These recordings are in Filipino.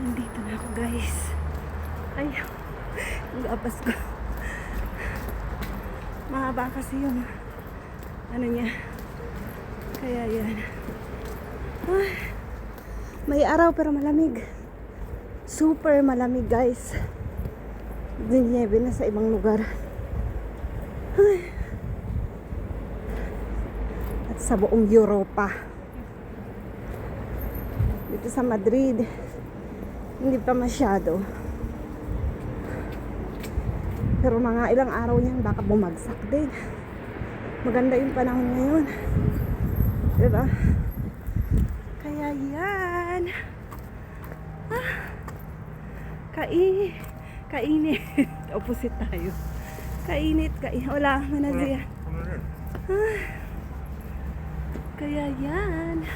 Nandito na ako, guys. Ay, labas ko. Mahaba kasi yung ano niya. Kaya yan. Ay, may araw pero malamig. Super malamig, guys. Niebe na sa ibang lugar. Ay. At sa buong Europa. Dito sa Madrid, hindi pa masyado. Pero mga ilang araw yan, baka bumagsak din. Maganda yung panahon ngayon. Diba? Kaya yan. Ah, kainit. Opposite tayo. Kainit. Wala, manazia. Ah, kaya yan.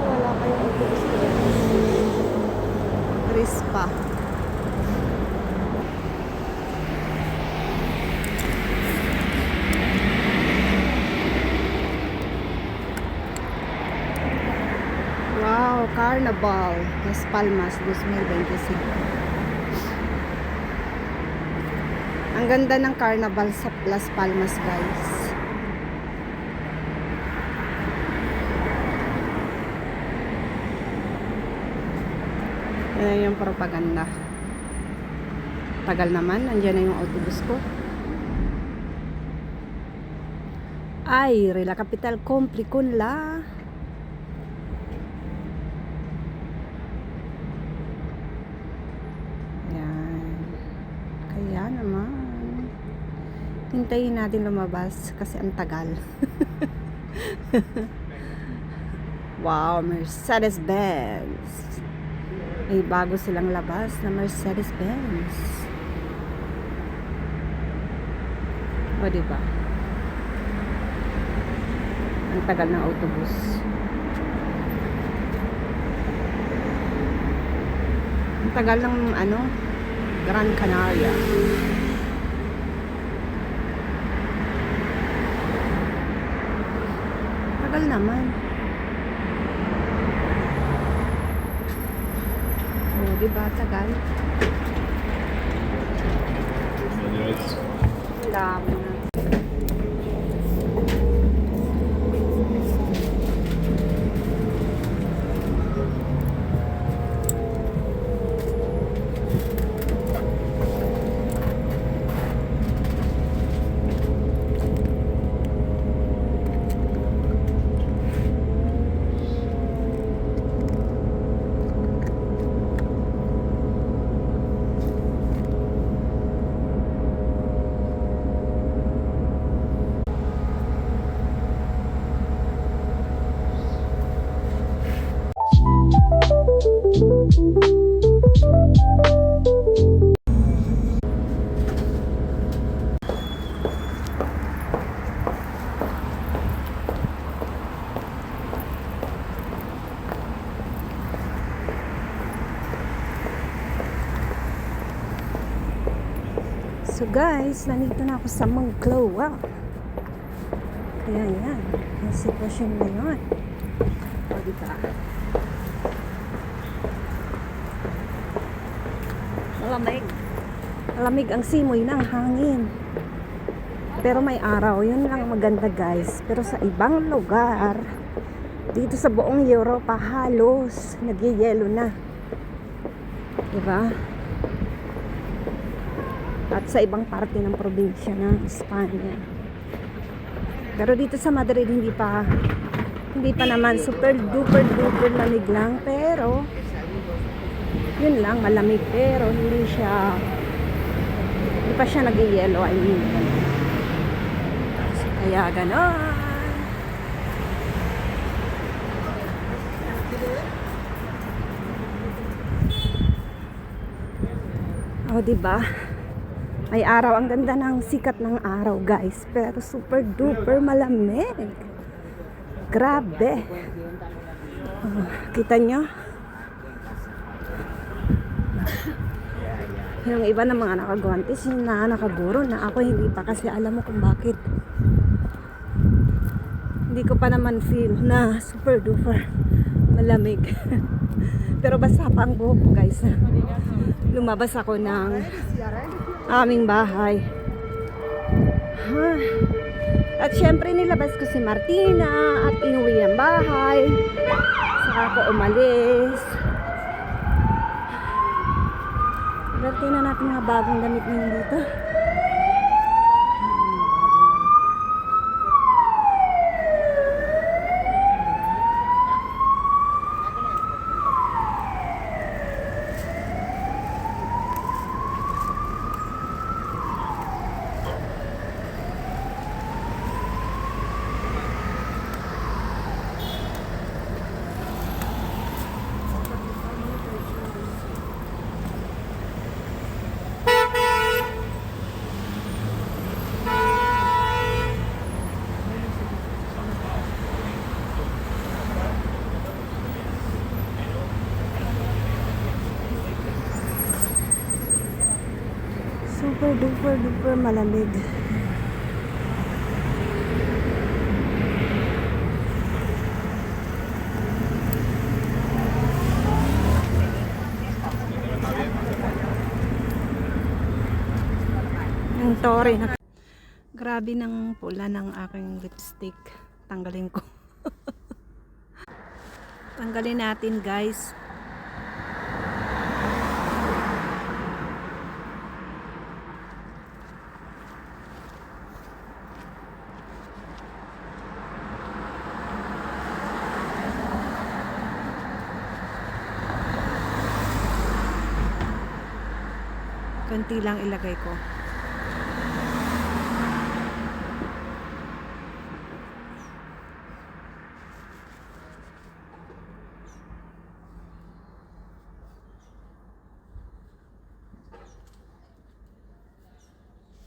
Wala kayong autobus ko. Rispa. Wow, Carnival Las Palmas 2025. Ang ganda ng Carnival sa Las Palmas, guys. Yan yung propaganda. Tagal naman, nandiyan na yung autobus ko. Ay, la capital compli con la. Kaya naman hintayin natin lumabas kasi ang tagal. Wow, Mercedes-Benz. May bago silang labas na Mercedes-Benz. O diba? Ang tagal ng autobus. Ang tagal ng ano, Gran Canaria. Tagal naman. Oh, diba? Tagal. Dami na. So guys, nandito na ako sa Moncloa. Kaya yan, yung sitwasyon ngayon. O diba? Malamig. Malamig ang simoy ng hangin. Pero may araw, yun lang maganda, guys. Pero sa ibang lugar, dito sa buong Europa, halos nagyayelo na. Diba? At sa ibang parte ng probinsya ng Espanya. Pero dito sa Madrid hindi pa naman super duper lamig lang, pero yun lang, malamig, pero hindi pa siya nag-yelo, I mean. So, kaya ganon. O diba? May araw, ang ganda ng sikat ng araw, guys. Pero super duper malamig. Grabe. Kita nyo? Yung iba ng mga nakagwantes na nakaguro na ako hindi pa kasi alam mo kung bakit. Hindi ko pa naman feel na super duper malamig. Pero basa pa ang buhok ko guys. Lumabas ako ng aming bahay. At syempre nilabas ko si Martina at inuwi ang bahay. Saka ako umalis. Pero tingnan natin mga bagong damit ngayon dito. Super duper duper malamig. Yung tore na. Grabe ng pula ng aking lipstick. Tanggalin ko. Tanggalin natin guys. Konti lang ilagay ko.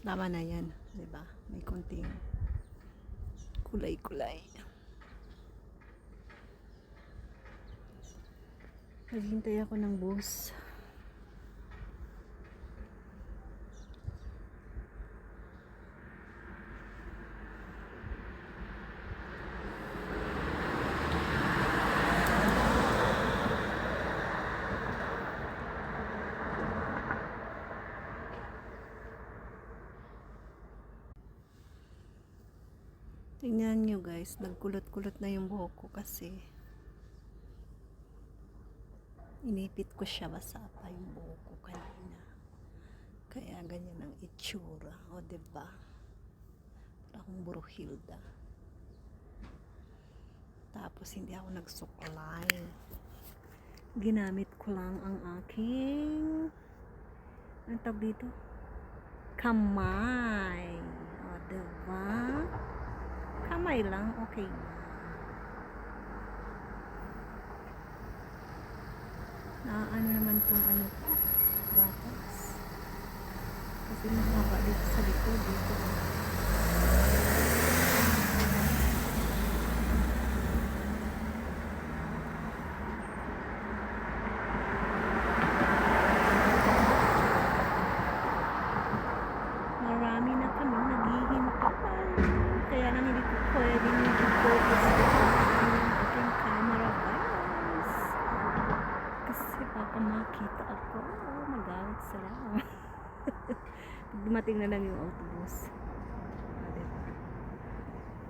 Tama na yan, 'di ba? May konting kulay-kulay. Naghintay ako ng bus. Tingnan nyo guys, nagkulot-kulot na yung buhok ko kasi inipit ko siya, basa pa yung buhok ko kanina. Kaya ganyan ang itsura. O diba? Parang buruhilda. Tapos hindi ako nagsuklay. Ginamit ko lang ang aking ang tawag dito? Kamay. O diba? Kamay lang, okay na. Ano naman itong ano ko? Gatas. Kasi mahaba dito sa likod dito. Marami na kami naghihintay. Kaya lang hindi ko pwede nag-focus ang aking camera guys. Kasi baka makita ako. Magalit sila. Pag dumating na lang yung autobus. Diba?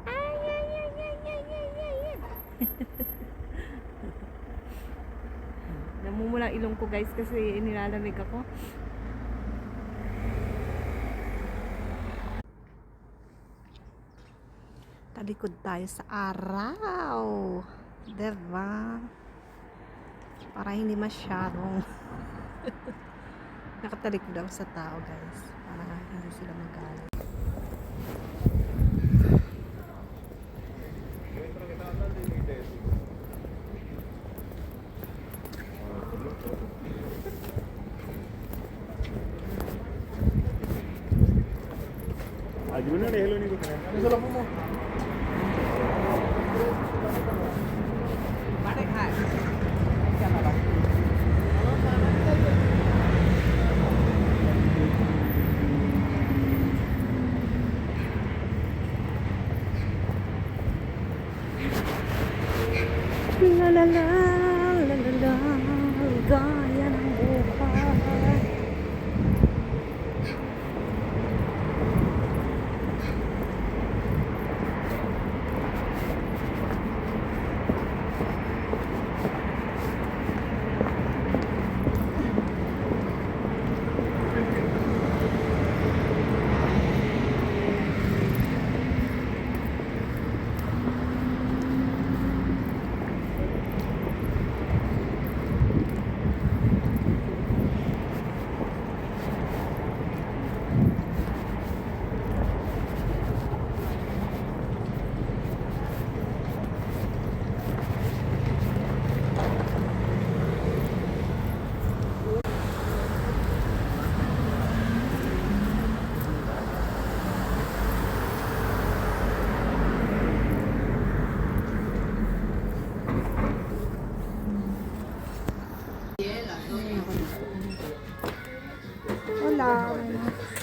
Ay, ay, ay, ay, ay, ay, ay, ay. Namumula ilong ko guys kasi nilalamig ako. Talikod tayo sa araw. Diba? Para hindi masyadong nakatalikod ako sa tao guys. Para hindi sila magalit. आज भी ना हेलो नहीं कुछ नहीं चलो La la la, la la la, gaya ng buhay. Hola.